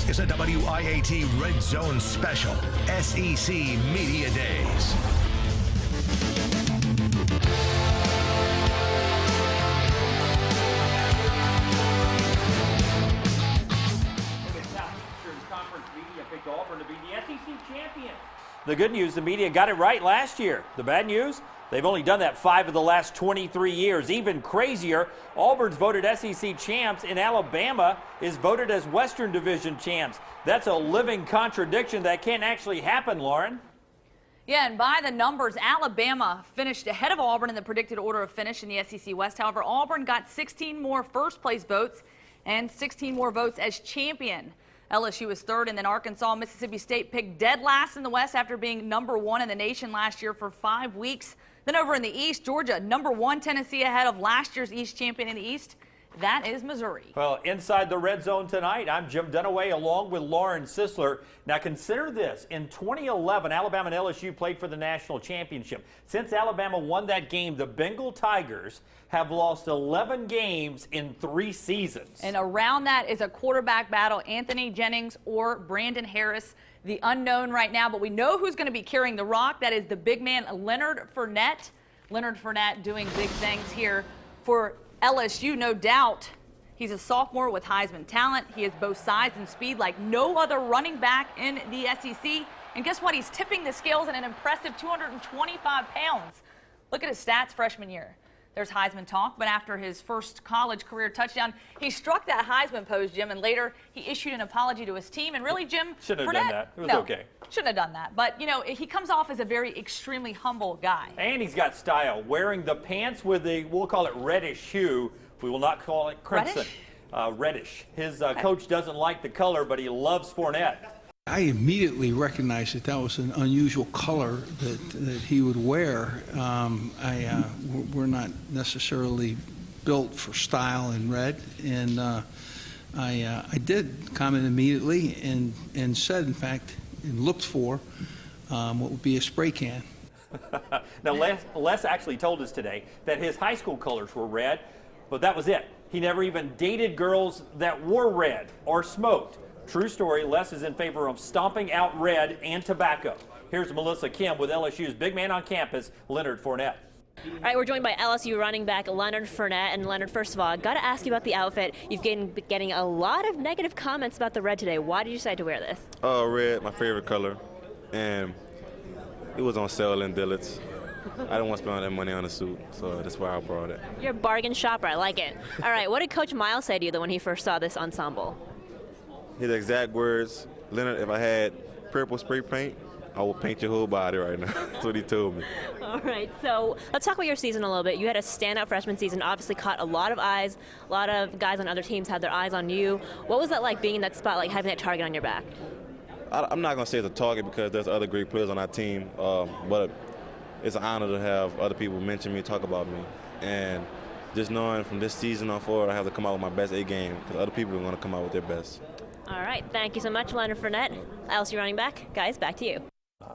is a WIAT Red Zone special, SEC Media Days. Picked Auburn to be the SEC champion. The good news, the media got it right last year. The bad news, they've only done that 5 of the last 23 years. Even crazier, Auburn's voted SEC champs and Alabama is voted as Western Division champs. That's a living contradiction that can't actually happen, Lauren. Yeah, and by the numbers, Alabama finished ahead of Auburn in the predicted order of finish in the SEC West. However, Auburn got 16 more first-place votes and 16 more votes as champion. LSU is third, and then Arkansas, Mississippi State picked dead last in the West after being #1 in the nation last year for 5 weeks. Then over in the East, Georgia, #1, Tennessee ahead of last year's East champion in the East. That is Missouri. Well, inside the red zone tonight, I'm Jim Dunaway along with Lauren Sisler. Now consider this. In 2011, Alabama and LSU played for the national championship. Since Alabama won that game, the Bengal Tigers have lost 11 games in 3 seasons. And around that is a quarterback battle, Anthony Jennings or Brandon Harris, the unknown right now. But we know who's going to be carrying the rock. That is the big man, Leonard Fournette. Leonard Fournette doing big things here for LSU, no doubt. He's a sophomore with Heisman talent. He has both size and speed like no other running back in the SEC. And guess what? He's tipping the scales at an impressive 225 pounds. Look at his stats freshman year. There's Heisman talk, but after his first college career touchdown, he struck that Heisman pose, Jim, and later he issued an apology to his team. And really, Jim, shouldn't have done that. It was okay. Shouldn't have done that. But, you know, he comes off as a very extremely humble guy. And he's got style, wearing the pants with the, we'll call it reddish hue. We will not call it crimson. Reddish. His coach doesn't like the color, but he loves Fournette. I immediately recognized that that was an unusual color that he would wear. We're not necessarily built for style in red, and I did comment immediately and said, in fact, and looked for what would be a spray can. Now, Les actually told us today that his high school colors were red, but that was it. He never even dated girls that wore red or smoked. True story, Les is in favor of stomping out red and tobacco. Here's Melissa Kim with LSU's big man on campus, Leonard Fournette. All right, we're joined by LSU running back Leonard Fournette. And Leonard, first of all, I've got to ask you about the outfit. You've been getting a lot of negative comments about the red today. Why did you decide to wear this? Red, my favorite color, and it was on sale in Dillard's. I didn't want to spend all that money on a suit, so that's why I brought it. You're a bargain shopper. I like it. All right, what did Coach Miles say to you when he first saw this ensemble? His exact words, Leonard, if I had purple spray paint, I would paint your whole body right now. That's what he told me. All right, so let's talk about your season a little bit. You had a standout freshman season, obviously caught a lot of eyes. A lot of guys on other teams had their eyes on you. What was that like, being in that spotlight, having that target on your back? I'm not going to say it's a target because there's other great players on our team, but it's an honor to have other people mention me, talk about me. And just knowing from this season on forward, I have to come out with my best A game because other people are going to come out with their best. All right, thank you so much, Leonard Fournette. LSU running back. Guys, back to you.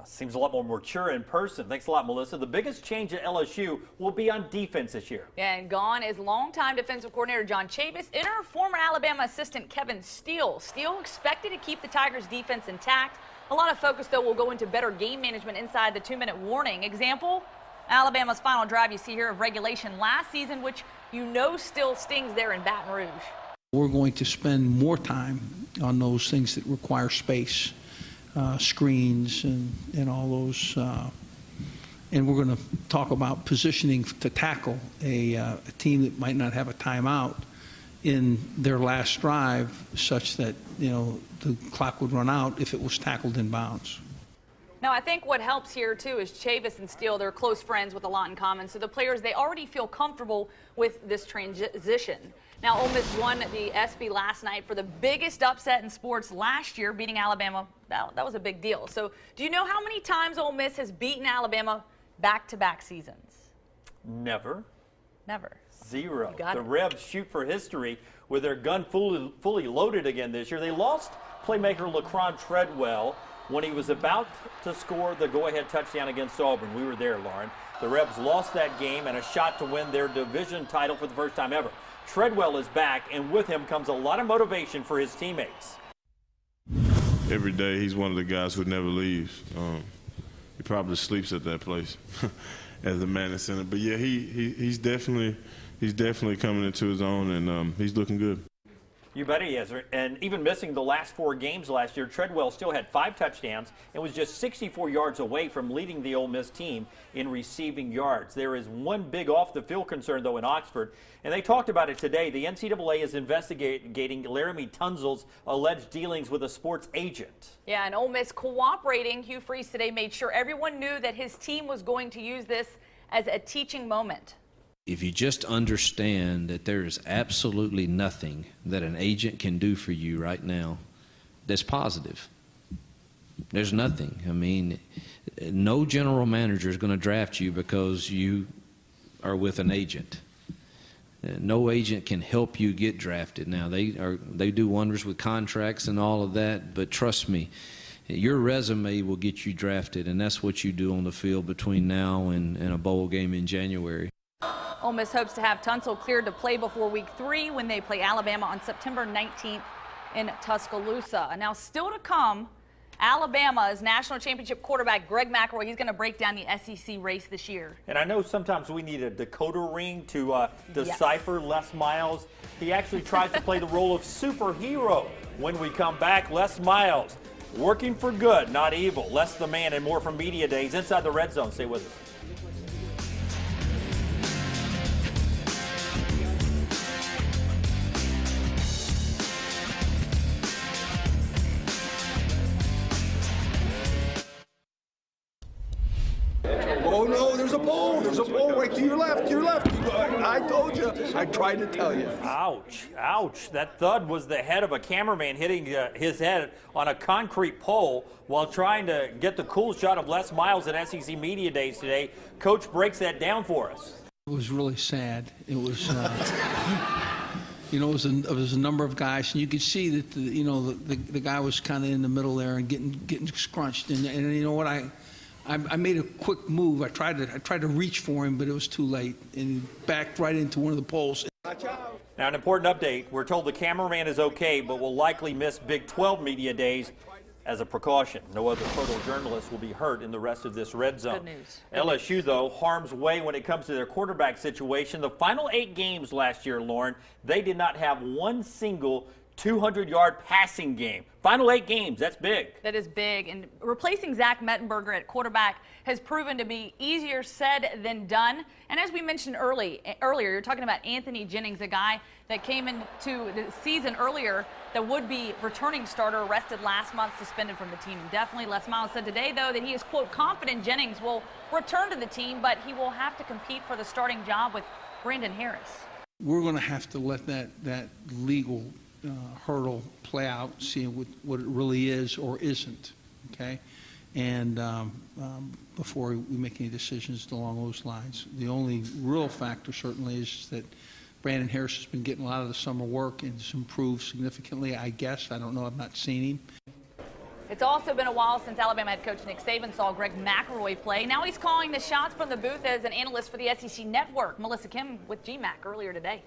Seems a lot more mature in person. Thanks a lot, Melissa. The biggest change at LSU will be on defense this year. Yeah, and gone is longtime defensive coordinator John Chavis. Enter former Alabama assistant Kevin Steele. Steele expected to keep the Tigers' defense intact. A lot of focus, though, will go into better game management inside the 2-minute warning. Example, Alabama's final drive you see here of regulation last season, which you know still stings there in Baton Rouge. We're going to spend more time on those things that require space, screens and all those. And we're going to talk about positioning to tackle a team that might not have a timeout in their last drive, such that, you know, the clock would run out if it was tackled in bounds. Now, I think what helps here, too, is Chavis and Steele, they're close friends with a lot in common. So the players, they already feel comfortable with this transition. Now, Ole Miss won the ESPY last night for the biggest upset in sports last year, beating Alabama. That was a big deal. So do you know how many times Ole Miss has beaten Alabama back-to-back seasons? Never. Never. 0. The Rebs shoot for history with their gun fully loaded again this year. They lost playmaker LaCron Treadwell when he was about to score the go-ahead touchdown against Auburn. We were there, Lauren. The Rebs lost that game and a shot to win their division title for the first time ever. Treadwell is back, and with him comes a lot of motivation for his teammates. every day. He's one of the guys who never leaves. He probably sleeps at that place as the man in center. But yeah, he's definitely coming into his own, and he's looking good. You bet he is. And even missing the last 4 games last year, Treadwell still had 5 touchdowns and was just 64 yards away from leading the Ole Miss team in receiving yards. There is one big off-the-field concern, though, in Oxford, and they talked about it today. The NCAA is investigating Laramie Tunsil's alleged dealings with a sports agent. Yeah, and Ole Miss cooperating. Hugh Freeze today made sure everyone knew that his team was going to use this as a teaching moment. If you just understand that there is absolutely nothing that an agent can do for you right now that's positive. There's nothing. I mean, no general manager is going to draft you because you are with an agent. No agent can help you get drafted. Now, they do wonders with contracts and all of that, but trust me, your resume will get you drafted, and that's what you do on the field between now and a bowl game in January. Ole Miss hopes to have Tunsil cleared to play before week 3 when they play Alabama on September 19th in Tuscaloosa. And now still to come, Alabama's national championship quarterback Greg McElroy. He's going to break down the SEC race this year. And I know sometimes we need a decoder ring to decipher Les Miles. He actually tries to play the role of superhero. When we come back, Les Miles working for good, not evil. Les the man, and more from Media Days inside the Red Zone. Stay with us. Oh no, there's a pole. There's a pole right to your left, I told you. I tried to tell you. Ouch, ouch. That thud was the head of a cameraman hitting his head on a concrete pole while trying to get the cool shot of Les Miles at SEC Media Days today. Coach breaks that down for us. It was really sad. It was, you know, it was a number of guys, and you could see that, the guy was kind of in the middle there and getting scrunched. And you know what, I made a quick move. I tried to reach for him, but it was too late, and he backed right into one of the poles. Now, an important update. We're told the cameraman is okay, but will likely miss Big 12 Media Days as a precaution. No other photojournalists will be hurt in the rest of this Red Zone. Good news. LSU, though, harm's way when it comes to their quarterback situation. The final 8 games last year, Lauren, they did not have one single 200-yard passing game. Final 8 games, that's big. That is big. And replacing Zach Mettenberger at quarterback has proven to be easier said than done. And as we mentioned earlier, you're talking about Anthony Jennings, a guy that came into the season earlier that would be returning starter, arrested last month, suspended from the team indefinitely. Les Miles said today, though, that he is, quote, confident Jennings will return to the team, but he will have to compete for the starting job with Brandon Harris. We're going to have to let that legal hurdle play out, see what it really is or isn't, okay? And before we make any decisions along those lines. The only real factor certainly is that Brandon Harris has been getting a lot of the summer work and has improved significantly, I guess. I don't know. I've not seen him. It's also been a while since Alabama head coach Nick Saban saw Greg McElroy play. Now he's calling the shots from the booth as an analyst for the SEC Network. Melissa Kim with GMAC earlier today.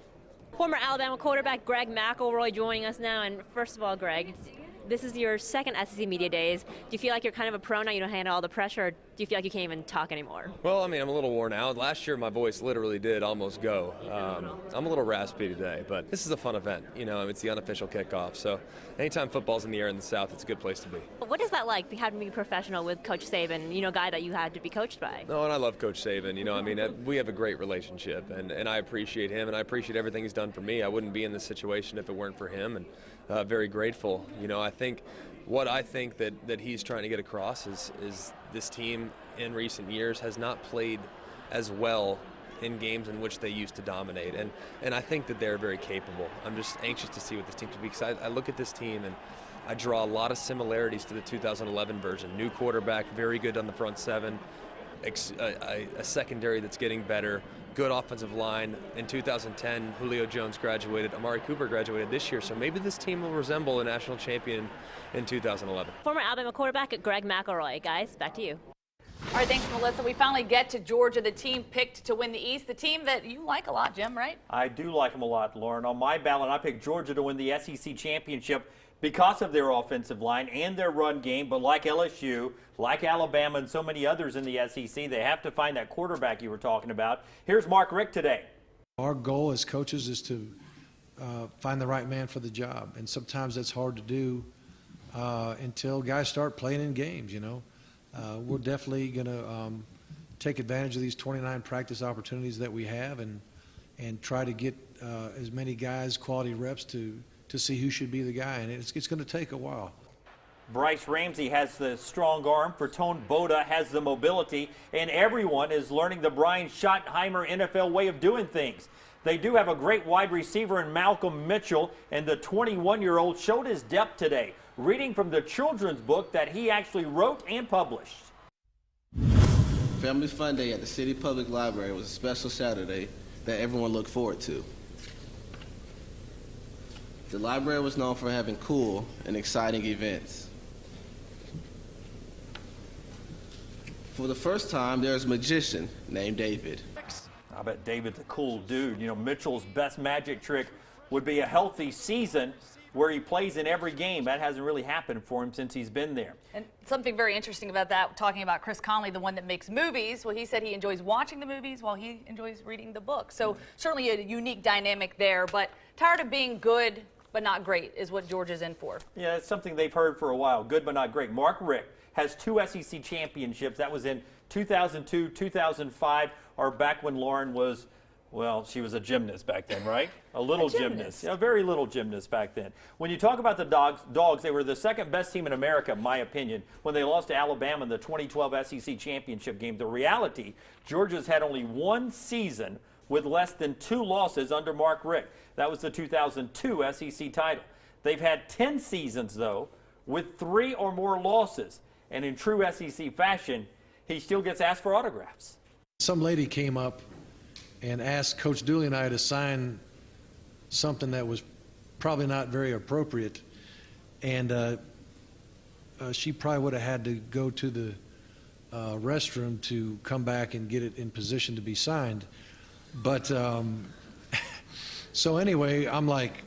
Former Alabama quarterback Greg McElroy joining us now. And first of all, Greg, this is your second SEC Media Days. Do you feel like you're kind of a pro now? You don't handle all the pressure? Or do you feel like you can't even talk anymore? Well, I mean, I'm a little worn out. Last year, my voice literally did almost go. I'm a little raspy today, but this is a fun event. You know, it's the unofficial kickoff. So anytime football's in the air in the South, it's a good place to be. What is that like, having to be professional with Coach Saban, a guy that you had to be coached by? No, and I love Coach Saban. I mean, we have a great relationship, and I appreciate him, and I appreciate everything he's done for me. I wouldn't be in this situation if it weren't for him, and very grateful. I think what I think that he's trying to get across is this team in recent years has not played as well in games in which they used to dominate, and I think that they're very capable. I'm just anxious to see what this team can be, because I look at this team and I draw a lot of similarities to the 2011 version. New quarterback, very good on the front seven, a secondary that's getting better, good offensive line. In 2010, Julio Jones graduated, Amari Cooper graduated this year, so maybe this team will resemble a national champion in 2011. Former Alabama quarterback Greg McElroy. Guys, back to you. All right, thanks, Melissa. We finally get to Georgia, the team picked to win the East, the team that you like a lot, Jim, right? I do like them a lot, Lauren. On my ballot, I picked Georgia to win the SEC championship because of their offensive line and their run game. But like LSU, like Alabama, and so many others in the SEC, they have to find that quarterback you were talking about. Here's Mark Richt today. Our goal as coaches is to find the right man for the job, and sometimes that's hard to do until guys start playing in games, you know. We're definitely going to take advantage of these 29 practice opportunities that we have and try to get as many guys quality reps to see who should be the guy, and it's going to take a while. Bryce Ramsey has the strong arm. Bertone Boda has the mobility, and everyone is learning the Brian Schottenheimer NFL way of doing things. They do have a great wide receiver in Malcolm Mitchell, and the 21-year-old showed his depth today, reading from the children's book that he actually wrote and published. Family Fun Day at the City Public Library was a special Saturday that everyone looked forward to. The library was known for having cool and exciting events. For the first time, there was a magician named David. I bet David's a cool dude. You know, Mitchell's best magic trick would be a healthy season where he plays in every game. That hasn't really happened for him since he's been there. And something very interesting about that, talking about Chris Conley, the one that makes movies, well, he said he enjoys watching the movies while he enjoys reading the book. So certainly a unique dynamic there, but tired of being good but not great is what Georgia's in for. Yeah, it's something they've heard for a while, good but not great. Mark Richt has 2 SEC championships. That was in 2002, 2005, or back when Lauren was, well, she was a gymnast back then, right? A little gymnast. A very little gymnast back then. When you talk about the dogs, they were the second best team in America, in my opinion, when they lost to Alabama in the 2012 SEC championship game. The reality, Georgia's had only one season with less than 2 losses under Mark Richt. That was the 2002 SEC title. They've had 10 seasons, though, with 3 or more losses. And in true SEC fashion, he still gets asked for autographs. Some lady came up and asked Coach Dooley and I to sign something that was probably not very appropriate. And she probably would have had to go to the restroom to come back and get it in position to be signed. But so anyway, I'm like,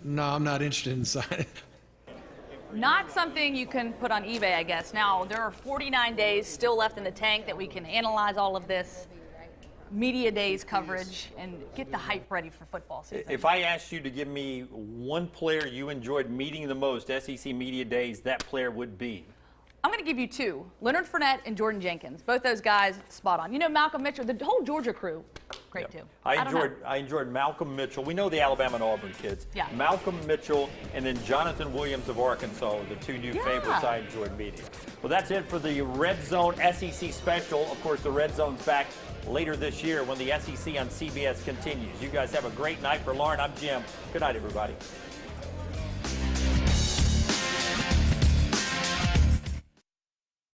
no, I'm not interested in signing. Not something you can put on eBay, I guess. Now, there are 49 days still left in the tank that we can analyze all of this media days coverage and get the hype ready for football season. If I asked you to give me one player you enjoyed meeting the most SEC media days, that player would be? I'm going to give you 2, Leonard Fournette and Jordan Jenkins. Both those guys, spot on. You know, Malcolm Mitchell, the whole Georgia crew, great too. I enjoyed Malcolm Mitchell. We know the Alabama and Auburn kids. Yeah. Malcolm Mitchell and then Jonathan Williams of Arkansas are the 2 new favorites I enjoyed meeting. Well, that's it for the Red Zone SEC special. Of course, the Red Zone's back later this year when the SEC on CBS continues. You guys have a great night. For Lauren, I'm Jim. Good night, everybody.